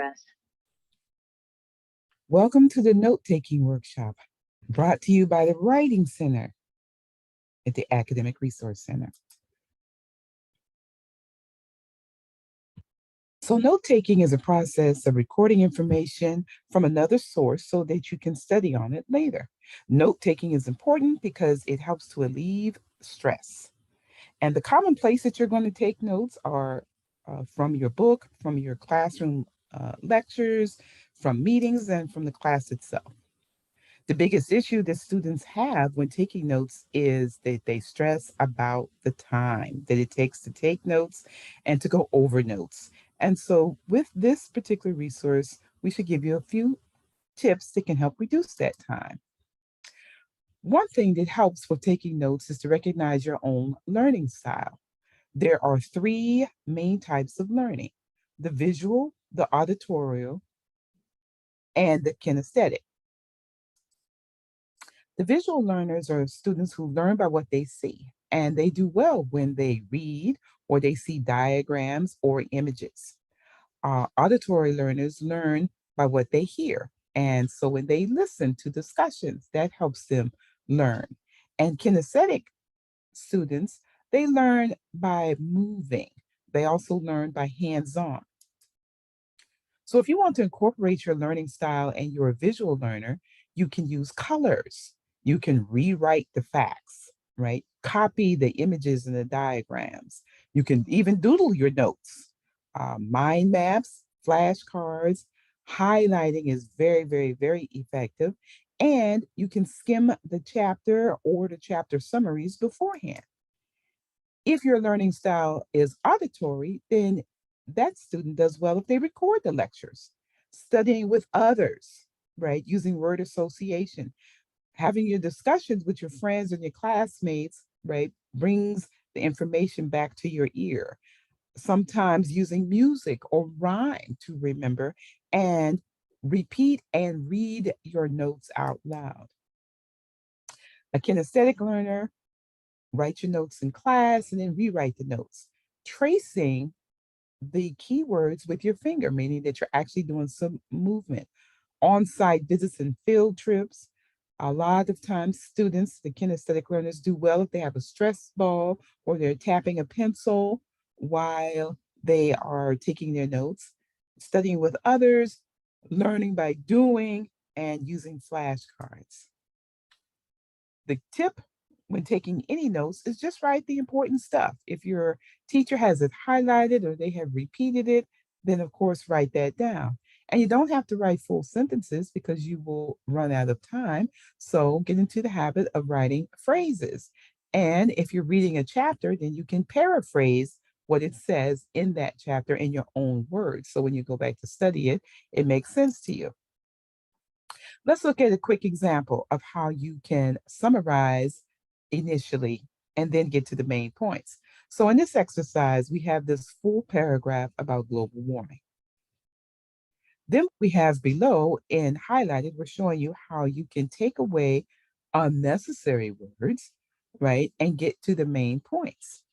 progress. Welcome to the note-taking workshop, brought to you by the Writing Center at the Academic Resource Center. So note-taking is a process of recording information from another source so that you can study on it later. Note-taking is important because it helps to alleviate stress. And the common place that you're going to take notes are from your book, from your classroom lectures, from meetings, and from the class itself. The biggest issue that students have when taking notes is that they stress about the time that it takes to take notes and to go over notes. And so, with this particular resource, we should give you a few tips that can help reduce that time. One thing that helps with taking notes is to recognize your own learning style. There are three main types of learning: the visual, the auditorial, and the kinesthetic. The visual learners are students who learn by what they see, and they do well when they read or they see diagrams or images. Auditory learners learn by what they hear, and so when they listen to discussions, that helps them learn. And kinesthetic students, they learn by moving. They also learn by hands-on. So if you want to incorporate your learning style and you're a visual learner, you can use colors. You can rewrite the facts, right? Copy the images and the diagrams. You can even doodle your notes. Mind maps, flashcards, highlighting is very, very, very effective. And you can skim the chapter or the chapter summaries beforehand. If your learning style is auditory, then that student does well if they record the lectures, studying with others, right? Using word association, having your discussions with your friends and your classmates, right? Brings the information back to your ear. Sometimes using music or rhyme to remember and repeat and read your notes out loud. A kinesthetic learner, write your notes in class and then rewrite the notes. Tracing the keywords with your finger, meaning that you're actually doing some movement. On-site visits and field trips. A lot of times students, the kinesthetic learners, do well if they have a stress ball or they're tapping a pencil while they are taking their notes. Studying with others, learning by doing, and using flashcards. The tip when taking any notes is just write the important stuff. If your teacher has it highlighted or they have repeated it, then of course write that down. And you don't have to write full sentences because you will run out of time. So get into the habit of writing phrases. And if you're reading a chapter, then you can paraphrase what it says in that chapter in your own words. So when you go back to study it, it makes sense to you. Let's look at a quick example of how you can summarize initially and then get to the main points. So in this exercise, we have this full paragraph about global warming. Then we have below in highlighted, we're showing you how you can take away unnecessary words, right, and get to the main points.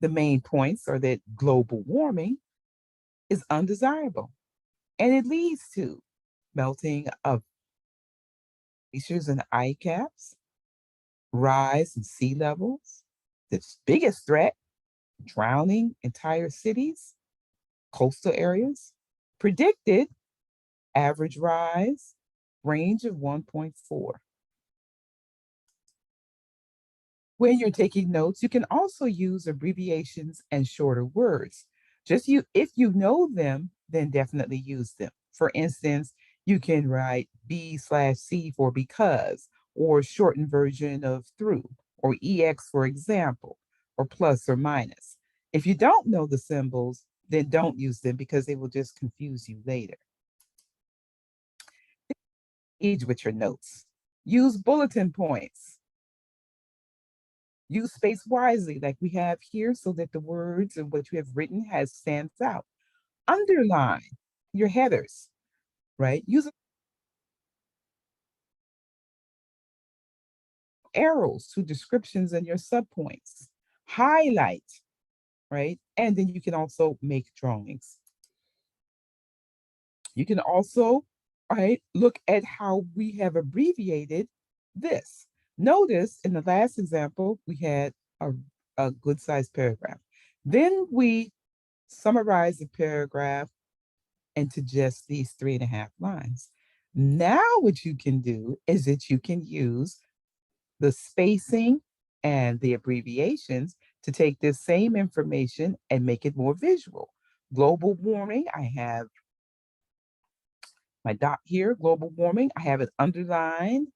The main points are that global warming is undesirable and it leads to melting of glaciers and ice caps, rise in sea levels, the biggest threat, drowning entire cities, coastal areas, predicted average rise, range of 1.4. When you're taking notes, you can also use abbreviations and shorter words. If you know them, then definitely use them. For instance, you can write B/C for because, or shortened version of through, or EX for example, or plus or minus. If you don't know the symbols, then don't use them because they will just confuse you later. Each with your notes. Use bulletin points. Use space wisely, like we have here, so that the words and what you have written has stands out. Underline your headers, right? Use arrows to descriptions and your subpoints. Highlight, right? And then you can also make drawings. You can also, right, look at how we have abbreviated this. Notice in the last example, we had a, a good sized paragraph. Then we summarize the paragraph into just these 3.5 lines. Now, what you can do is that you can use the spacing and the abbreviations to take this same information and make it more visual. Global warming, I have my dot here, global warming. I have it underlined.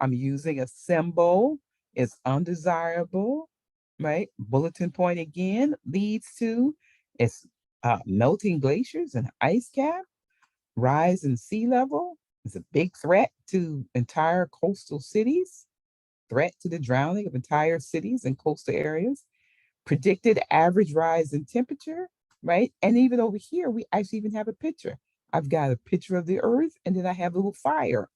I'm using a symbol. It's undesirable, right? Bulletin point again leads to it's melting glaciers and ice cap, rise in sea level is a big threat to entire coastal cities, threat to the drowning of entire cities and coastal areas, predicted average rise in temperature, right? And even over here, we actually even have a picture. I've got a picture of the earth, and then I have a little fire.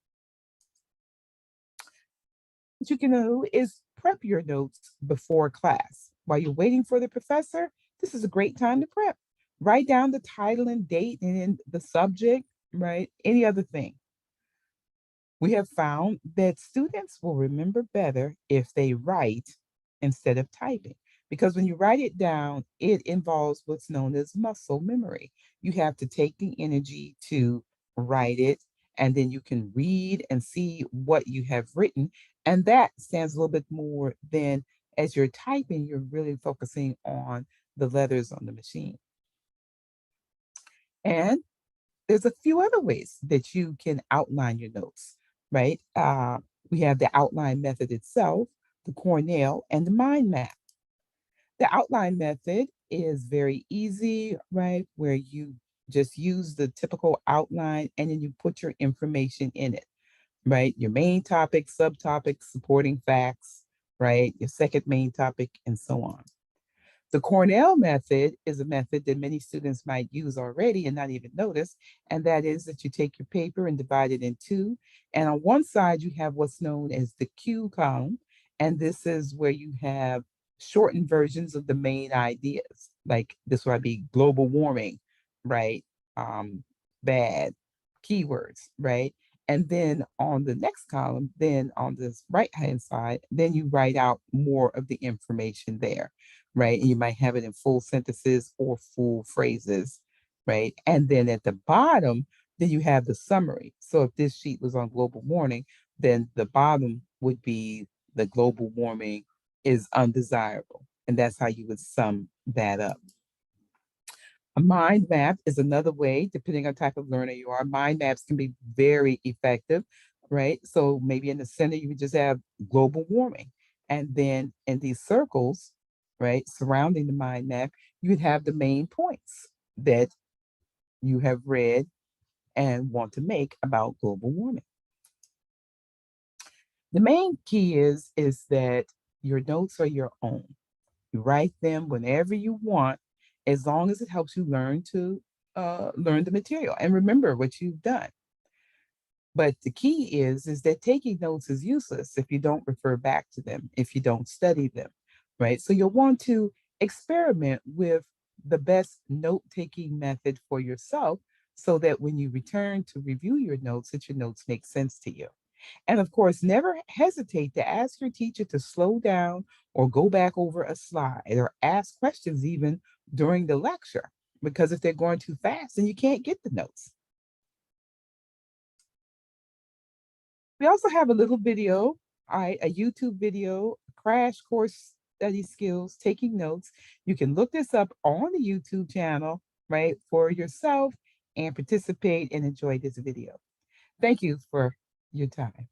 What you can do is prep your notes before class. While you're waiting for the professor, this is a great time to prep. Write down the title and date and then the subject, right? Any other thing. We have found that students will remember better if they write instead of typing. Because when you write it down, it involves what's known as muscle memory. You have to take the energy to write it, and then you can read and see what you have written. And that stands a little bit more than as you're typing, you're really focusing on the letters on the machine. And there's a few other ways that you can outline your notes, right? We have the outline method itself, the Cornell, and the mind map. The outline method is very easy, right? Where you just use the typical outline and then you put your information in it, right? Your main topic, subtopics, supporting facts, right? Your second main topic, and so on. The Cornell method is a method that many students might use already and not even notice, and that is that you take your paper and divide it in two. And on one side, you have what's known as the Q column, and this is where you have shortened versions of the main ideas. Like this would be global warming, right? Bad keywords, right? And then on the next column, then on this right hand side, then you write out more of the information there, right? And you might have it in full sentences or full phrases, right? And then at the bottom, then you have the summary. So if this sheet was on global warming, then the bottom would be the global warming is undesirable. And that's how you would sum that up. A mind map is another way, depending on type of learner you are. Mind maps can be very effective, right? So maybe in the center, you would just have global warming. And then in these circles, right, surrounding the mind map, you would have the main points that you have read and want to make about global warming. The main key is that your notes are your own. You write them whenever you want, as long as it helps you learn the material and remember what you've done. But the key is that taking notes is useless if you don't refer back to them, if you don't study them, right? So you'll want to experiment with the best note-taking method for yourself so that when you return to review your notes, that your notes make sense to you. And of course, never hesitate to ask your teacher to slow down or go back over a slide or ask questions even during the lecture, because if they're going too fast, then you can't get the notes. We also have a little video, a YouTube video, crash course study skills, taking notes. You can look this up on the YouTube channel, right, for yourself and participate and enjoy this video. Thank you for your time.